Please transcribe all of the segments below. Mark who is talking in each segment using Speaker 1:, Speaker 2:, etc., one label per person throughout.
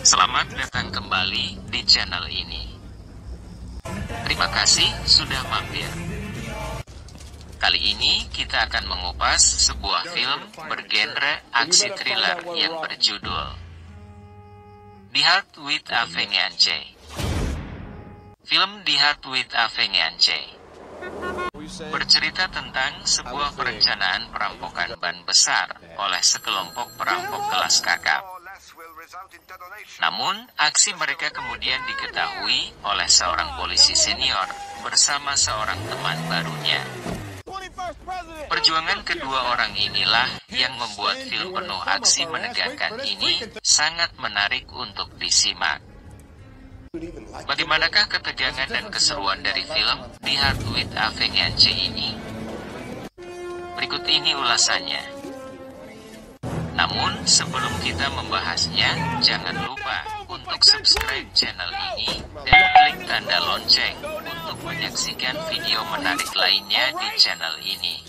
Speaker 1: Selamat datang kembali di channel ini. Terima kasih sudah mampir. Kali ini kita akan mengupas sebuah film bergenre aksi thriller yang berjudul Die Hard with a Vengeance. Film Die Hard with a Vengeance bercerita tentang sebuah perencanaan perampokan ban besar oleh sekelompok perampok kelas kakap. Namun, aksi mereka kemudian diketahui oleh seorang polisi senior bersama seorang teman barunya. Perjuangan kedua orang inilah yang membuat film penuh aksi menegangkan ini sangat menarik untuk disimak. Bagaimanakah ketegangan dan keseruan dari film Die Hard with a Vengeance ini? Berikut ini ulasannya. Namun, sebelum kita membahasnya, jangan lupa untuk subscribe channel ini dan klik tanda lonceng untuk menyaksikan video menarik lainnya di channel ini.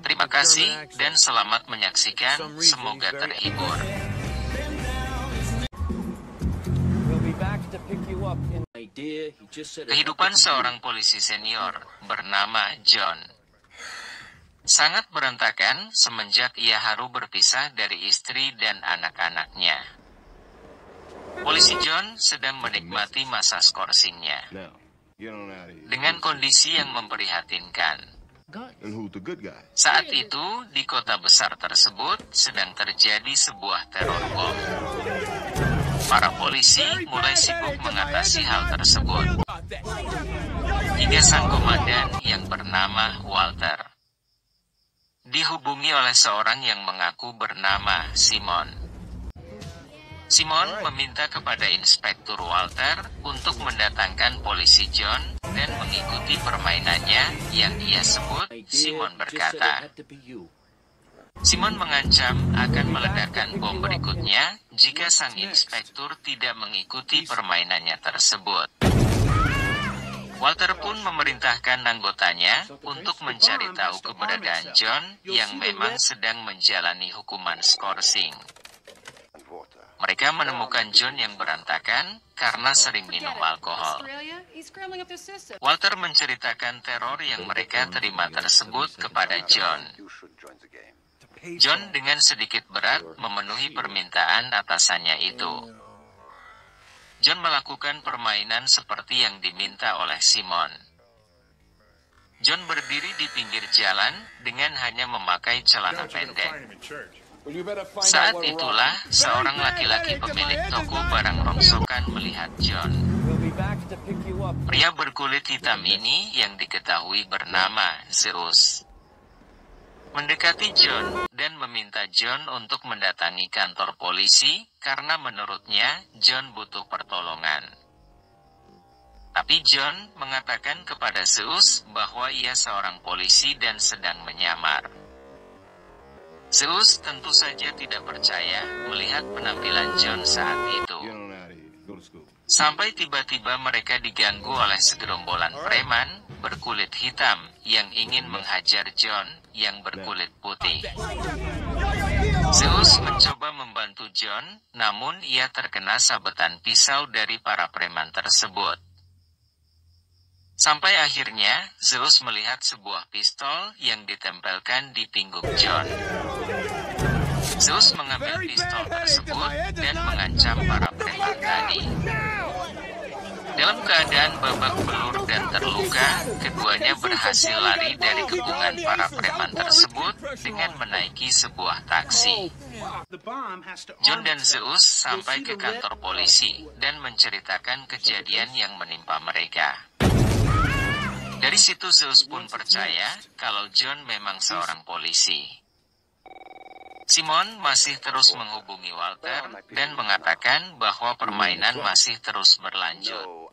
Speaker 1: Terima kasih dan selamat menyaksikan, semoga terhibur. Kehidupan seorang polisi senior bernama John sangat berantakan semenjak ia harus berpisah dari istri dan anak-anaknya. Polisi John sedang menikmati masa skorsingnya dengan kondisi yang memprihatinkan. Saat itu, di kota besar tersebut sedang terjadi sebuah teror bom. Para polisi mulai sibuk mengatasi hal tersebut, hingga sang komandan yang bernama Walter dihubungi oleh seorang yang mengaku bernama Simon. Simon meminta kepada Inspektur Walter untuk mendatangkan polisi John dan mengikuti permainannya yang ia sebut. Simon berkata, Simon mengancam akan meledakkan bom berikutnya jika sang inspektur tidak mengikuti permainannya tersebut. Walter pun memerintahkan anggotanya untuk mencari tahu keberadaan John yang memang sedang menjalani hukuman skorsing. Mereka menemukan John yang berantakan karena sering minum alkohol. Walter menceritakan teror yang mereka terima tersebut kepada John. John dengan sedikit berat memenuhi permintaan atasannya itu. John melakukan permainan seperti yang diminta oleh Simon. John berdiri di pinggir jalan dengan hanya memakai celana pendek. Saat itulah, seorang laki-laki pemilik toko barang rongsokan melihat John. Pria berkulit hitam ini yang diketahui bernama Zeus mendekati John dan meminta John untuk mendatangi kantor polisi karena menurutnya John butuh pertolongan. Tapi John mengatakan kepada Zeus bahwa ia seorang polisi dan sedang menyamar. Zeus tentu saja tidak percaya melihat penampilan John saat itu. Sampai tiba-tiba mereka diganggu oleh segerombolan preman berkulit hitam yang ingin menghajar John yang berkulit putih. Zeus mencoba membantu John, namun ia terkena sabetan pisau dari para preman tersebut. Sampai akhirnya, Zeus melihat sebuah pistol yang ditempelkan di pinggung John. Zeus mengambil pistol tersebut dan mengancam para preman tadi. Dalam keadaan babak belur dan terluka, keduanya berhasil lari dari kepungan para preman tersebut dengan menaiki sebuah taksi. John dan Zeus sampai ke kantor polisi dan menceritakan kejadian yang menimpa mereka. Dari situ Zeus pun percaya kalau John memang seorang polisi. Simon masih terus menghubungi Walter dan mengatakan bahwa permainan masih terus berlanjut.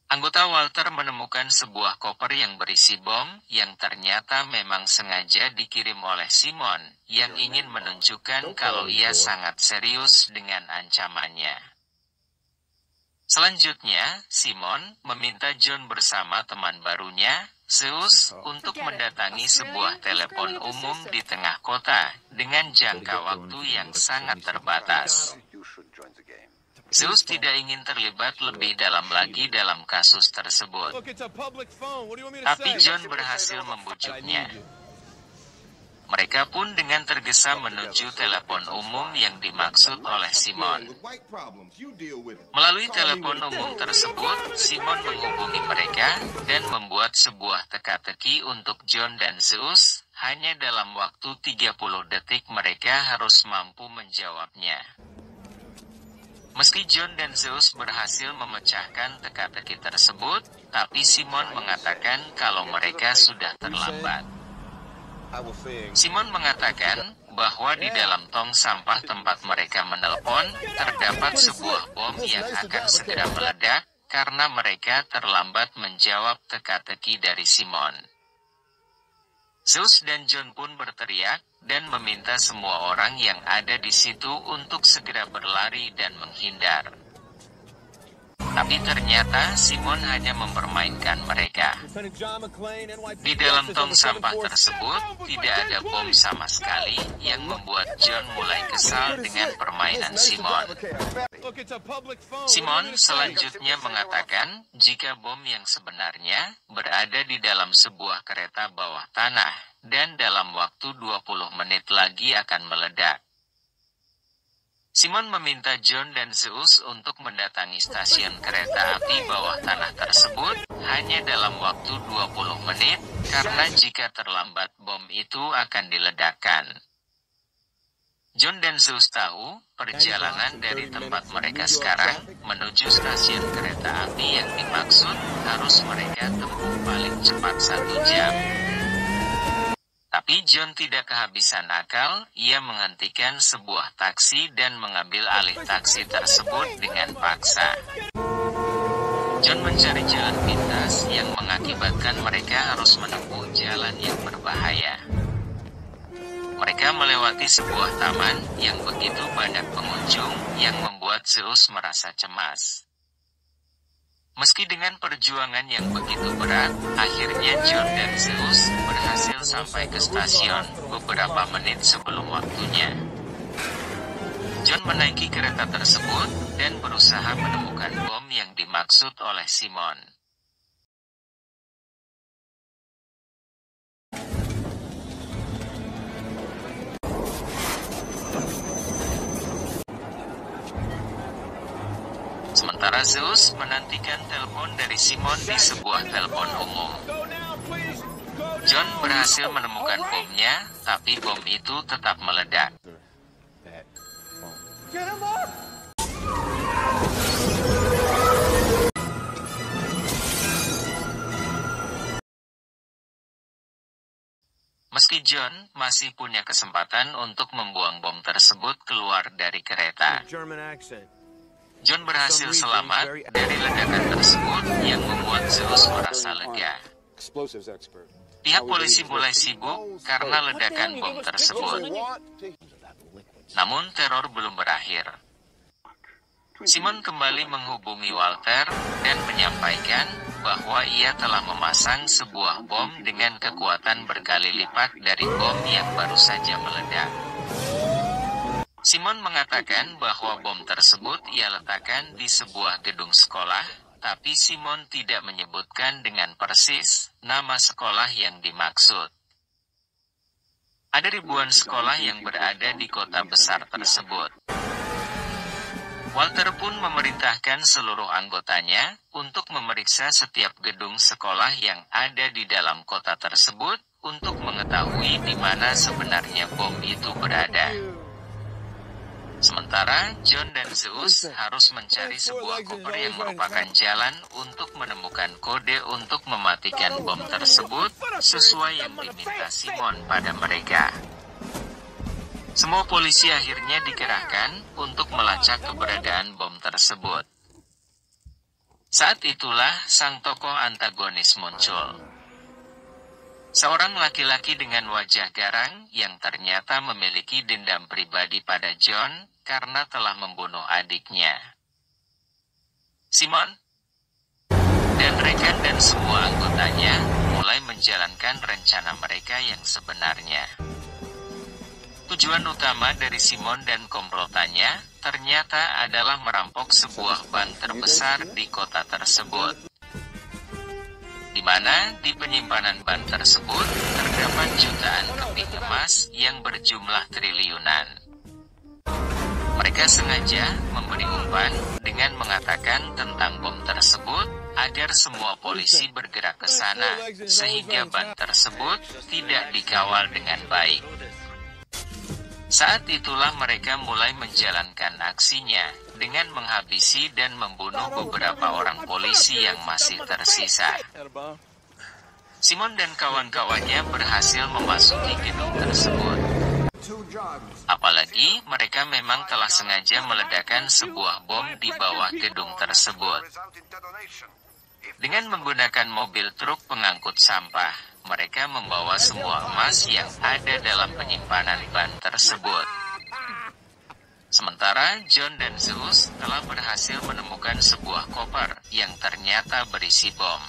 Speaker 1: Anggota Walter menemukan sebuah koper yang berisi bom yang ternyata memang sengaja dikirim oleh Simon yang ingin menunjukkan kalau ia sangat serius dengan ancamannya. Selanjutnya, Simon meminta John bersama teman barunya, Zeus, untuk mendatangi sebuah telepon umum di tengah kota dengan jangka waktu yang sangat terbatas. Zeus tidak ingin terlibat lebih dalam lagi dalam kasus tersebut. Tapi John berhasil membujuknya. Mereka pun dengan tergesa menuju telepon umum yang dimaksud oleh Simon. Melalui telepon umum tersebut, Simon menghubungi mereka dan membuat sebuah teka-teki untuk John dan Zeus. Hanya dalam waktu 30 detik mereka harus mampu menjawabnya. Meski John dan Zeus berhasil memecahkan teka-teki tersebut, tapi Simon mengatakan kalau mereka sudah terlambat. Simon mengatakan bahwa di dalam tong sampah tempat mereka menelpon, terdapat sebuah bom yang akan segera meledak, karena mereka terlambat menjawab teka-teki dari Simon. Zeus dan John pun berteriak, dan meminta semua orang yang ada di situ untuk segera berlari dan menghindar. Tapi ternyata Simon hanya mempermainkan mereka. Di dalam tong sampah tersebut, tidak ada bom sama sekali, yang membuat John mulai kesal dengan permainan Simon. Simon selanjutnya mengatakan, jika bom yang sebenarnya berada di dalam sebuah kereta bawah tanah, dan dalam waktu 20 menit lagi akan meledak. Simon meminta John dan Zeus untuk mendatangi stasiun kereta api bawah tanah tersebut hanya dalam waktu 20 menit, karena jika terlambat bom itu akan diledakkan. John dan Zeus tahu, perjalanan dari tempat mereka sekarang menuju stasiun kereta api yang dimaksud harus mereka tempuh paling cepat 1 jam. Tapi John tidak kehabisan akal, ia menghentikan sebuah taksi dan mengambil alih taksi tersebut dengan paksa. John mencari jalan pintas yang mengakibatkan mereka harus menempuh jalan yang berbahaya. Mereka melewati sebuah taman yang begitu banyak pengunjung yang membuat Zeus merasa cemas. Meski dengan perjuangan yang begitu berat, akhirnya John dan Zeus berhasil sampai ke stasiun beberapa menit sebelum waktunya. John menaiki kereta tersebut dan berusaha menemukan bom yang dimaksud oleh Simon. Sementara Zeus menantikan telepon dari Simon di sebuah telepon umum. John berhasil menemukan bomnya, tapi bom itu tetap meledak. Meski John masih punya kesempatan untuk membuang bom tersebut keluar dari kereta, John berhasil selamat dari ledakan tersebut yang membuat Zeus merasa lega. Pihak polisi mulai sibuk karena ledakan bom tersebut. Namun teror belum berakhir. Simon kembali menghubungi Walter dan menyampaikan bahwa ia telah memasang sebuah bom dengan kekuatan berkali lipat dari bom yang baru saja meledak. Simon mengatakan bahwa bom tersebut ia letakkan di sebuah gedung sekolah, tapi Simon tidak menyebutkan dengan persis nama sekolah yang dimaksud. Ada ribuan sekolah yang berada di kota besar tersebut. Walter pun memerintahkan seluruh anggotanya untuk memeriksa setiap gedung sekolah yang ada di dalam kota tersebut untuk mengetahui di mana sebenarnya bom itu berada. Sementara John dan Zeus harus mencari sebuah koper yang merupakan jalan untuk menemukan kode untuk mematikan bom tersebut sesuai yang diminta Simon pada mereka. Semua polisi akhirnya dikerahkan untuk melacak keberadaan bom tersebut. Saat itulah sang tokoh antagonis muncul. Seorang laki-laki dengan wajah garang yang ternyata memiliki dendam pribadi pada John karena telah membunuh adiknya. Simon dan rekan dan semua anggotanya mulai menjalankan rencana mereka yang sebenarnya. Tujuan utama dari Simon dan komplotannya ternyata adalah merampok sebuah bank terbesar di kota tersebut, di mana di penyimpanan bank tersebut terdapat jutaan keping emas yang berjumlah triliunan. Mereka sengaja memberi umpan dengan mengatakan tentang bom tersebut agar semua polisi bergerak ke sana, sehingga bank tersebut tidak dikawal dengan baik. Saat itulah mereka mulai menjalankan aksinya dengan menghabisi dan membunuh beberapa orang polisi yang masih tersisa. Simon dan kawan-kawannya berhasil memasuki gedung tersebut. Apalagi mereka memang telah sengaja meledakkan sebuah bom di bawah gedung tersebut. Dengan menggunakan mobil truk pengangkut sampah, mereka membawa semua emas yang ada dalam penyimpanan ban tersebut. Sementara John dan Zeus telah berhasil menemukan sebuah koper yang ternyata berisi bom.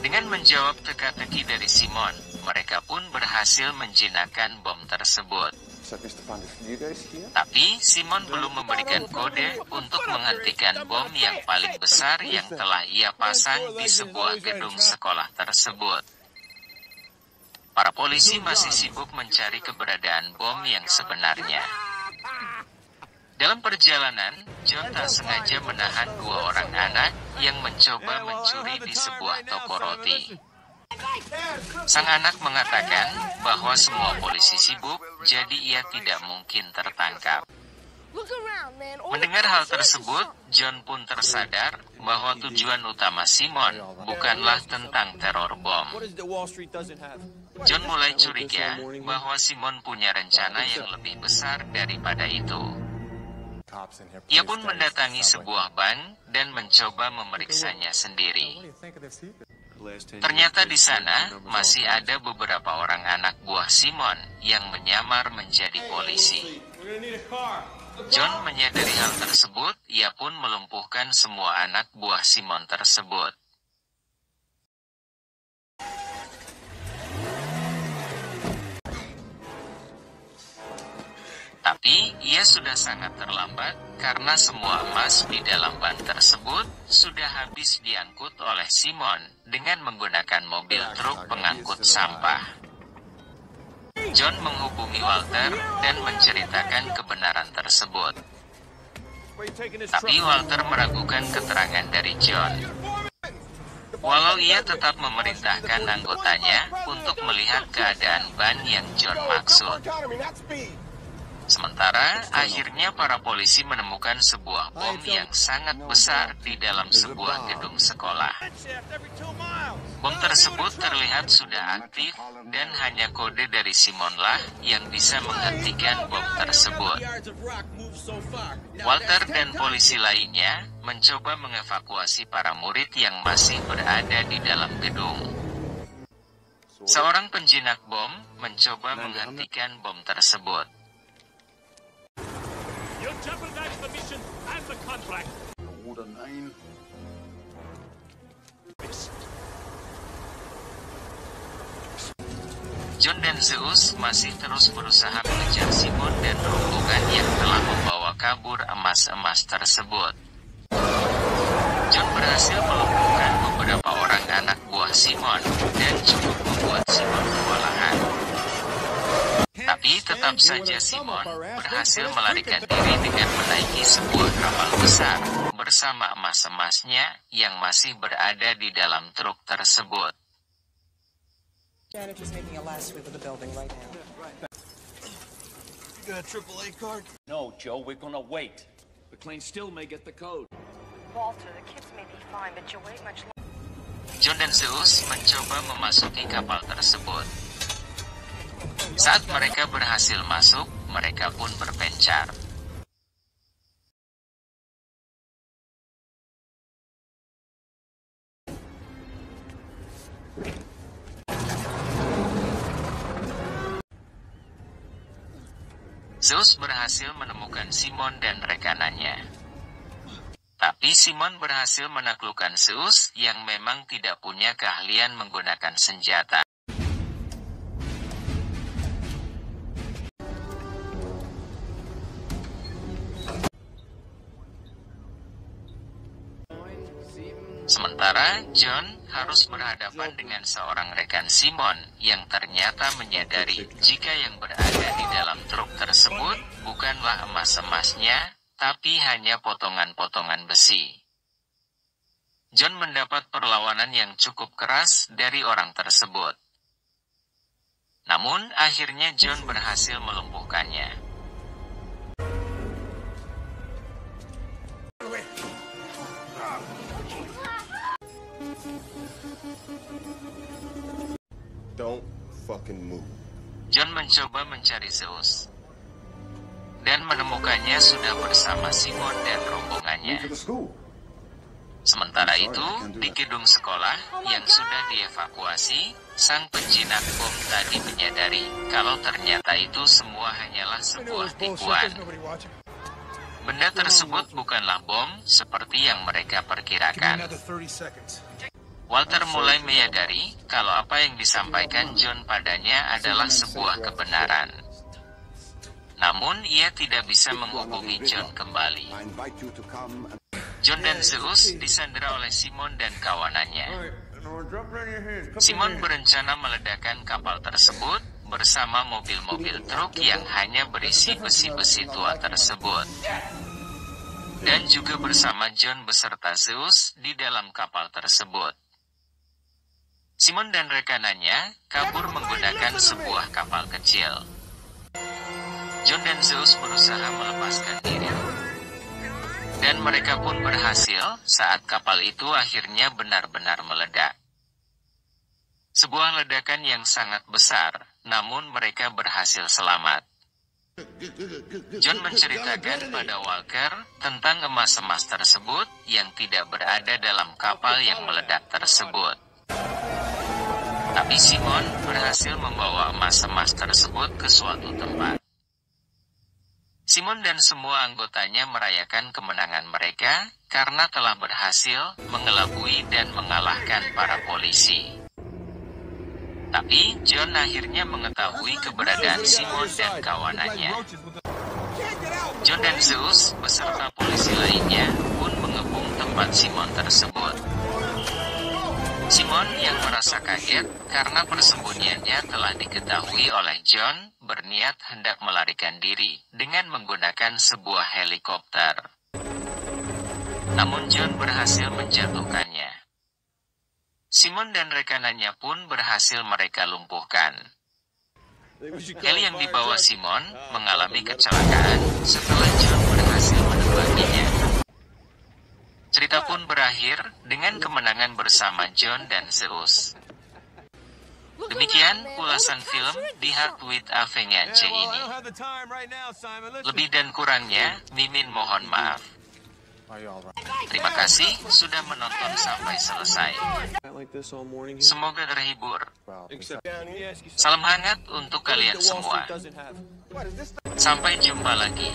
Speaker 1: Dengan menjawab teka-teki dari Simon, mereka pun berhasil menjinakkan bom tersebut. Tapi Simon belum memberikan kode untuk menghentikan bom yang paling besar yang telah ia pasang di sebuah gedung sekolah tersebut. Para polisi masih sibuk mencari keberadaan bom yang sebenarnya. Dalam perjalanan, John tak sengaja menahan dua orang anak yang mencoba mencuri di sebuah toko roti. Sang anak mengatakan bahwa semua polisi sibuk, jadi ia tidak mungkin tertangkap. Mendengar hal tersebut, John pun tersadar bahwa tujuan utama Simon bukanlah tentang teror bom. John mulai curiga bahwa Simon punya rencana yang lebih besar daripada itu. Ia pun mendatangi sebuah bank dan mencoba memeriksanya sendiri. Ternyata di sana masih ada beberapa orang anak buah Simon yang menyamar menjadi polisi. John menyadari hal tersebut, ia pun melumpuhkan semua anak buah Simon tersebut. Tapi, ia sudah sangat terlambat, karena semua emas di dalam ban tersebut sudah habis diangkut oleh Simon dengan menggunakan mobil truk pengangkut sampah. John menghubungi Walter dan menceritakan kebenaran tersebut. Tapi Walter meragukan keterangan dari John. Walau ia tetap memerintahkan anggotanya untuk melihat keadaan ban yang John maksud. Sementara, akhirnya para polisi menemukan sebuah bom yang sangat besar di dalam sebuah gedung sekolah. Bom tersebut terlihat sudah aktif, dan hanya kode dari Simonlah yang bisa menghentikan bom tersebut. Walter dan polisi lainnya mencoba mengevakuasi para murid yang masih berada di dalam gedung. Seorang penjinak bom mencoba menghentikan bom tersebut. John dan Zeus masih terus berusaha mengejar Simon dan rombongan yang telah membawa kabur emas-emas tersebut. John berhasil melumpuhkan beberapa orang anak buah Simon dan cukup membuat Simon kewalahan. Tapi tetap saja Simon berhasil melarikan diri dengan menaiki sebuah kapal besar bersama emas-emasnya yang masih berada di dalam truk tersebut.
Speaker 2: Janet is making a last sweep of the building right now.
Speaker 3: You got a AAA card?
Speaker 4: No, Joe, we're gonna wait. McLean still may get the code.
Speaker 2: Walter, the kids may be fine, but you'll wait much longer.
Speaker 1: John dan Zeus mencoba memasuki kapal tersebut. Saat mereka berhasil masuk, mereka pun berpencar. Zeus berhasil menemukan Simon dan rekanannya. Tapi Simon berhasil menaklukkan Zeus yang memang tidak punya keahlian menggunakan senjata. Sementara John harus berhadapan dengan seorang rekan Simon yang ternyata menyadari jika yang berada di dalam truk tersebut bukanlah emas-emasnya, tapi hanya potongan-potongan besi. John mendapat perlawanan yang cukup keras dari orang tersebut. Namun akhirnya John berhasil melumpuhkannya.
Speaker 3: Don't fucking move.
Speaker 1: John mencoba mencari Zeus dan menemukannya sudah bersama Simon dan rombongannya. Sementara itu, di gedung sekolah yang sudah dievakuasi, sang penjinak bom tadi menyadari kalau ternyata itu semua hanyalah sebuah tipuan. Benda tersebut bukanlah bom seperti yang mereka perkirakan. Walter mulai menyadari kalau apa yang disampaikan John padanya adalah sebuah kebenaran. Namun ia tidak bisa menghubungi John kembali. John dan Zeus disandera oleh Simon dan kawanannya. Simon berencana meledakkan kapal tersebut bersama mobil-mobil truk yang hanya berisi besi-besi tua tersebut. Dan juga bersama John beserta Zeus di dalam kapal tersebut. Simon dan rekanannya kabur menggunakan sebuah kapal kecil. John dan Zeus berusaha melepaskan diri. Dan mereka pun berhasil saat kapal itu akhirnya benar-benar meledak. Sebuah ledakan yang sangat besar, namun mereka berhasil selamat. John menceritakan pada Walker tentang emas-emas tersebut yang tidak berada dalam kapal yang meledak tersebut. Tapi Simon berhasil membawa emas-emas tersebut ke suatu tempat. Simon dan semua anggotanya merayakan kemenangan mereka karena telah berhasil mengelabui dan mengalahkan para polisi. Tapi John akhirnya mengetahui keberadaan Simon dan kawanannya. John dan Zeus beserta polisi lainnya pun mengepung tempat Simon tersebut. Simon yang merasa kaget karena persembunyiannya telah diketahui oleh John berniat hendak melarikan diri dengan menggunakan sebuah helikopter. Namun John berhasil menjatuhkannya. Simon dan rekanannya pun berhasil mereka lumpuhkan. Heli yang dibawa Simon mengalami kecelakaan setelah John berhasil menebaginya. Cerita pun berakhir dengan kemenangan bersama John dan Zeus. Demikian ulasan film The Heart with Avengance ini. Lebih dan kurangnya, Mimin mohon maaf. Terima kasih sudah menonton sampai selesai. Semoga terhibur. Salam hangat untuk kalian semua. Sampai jumpa lagi.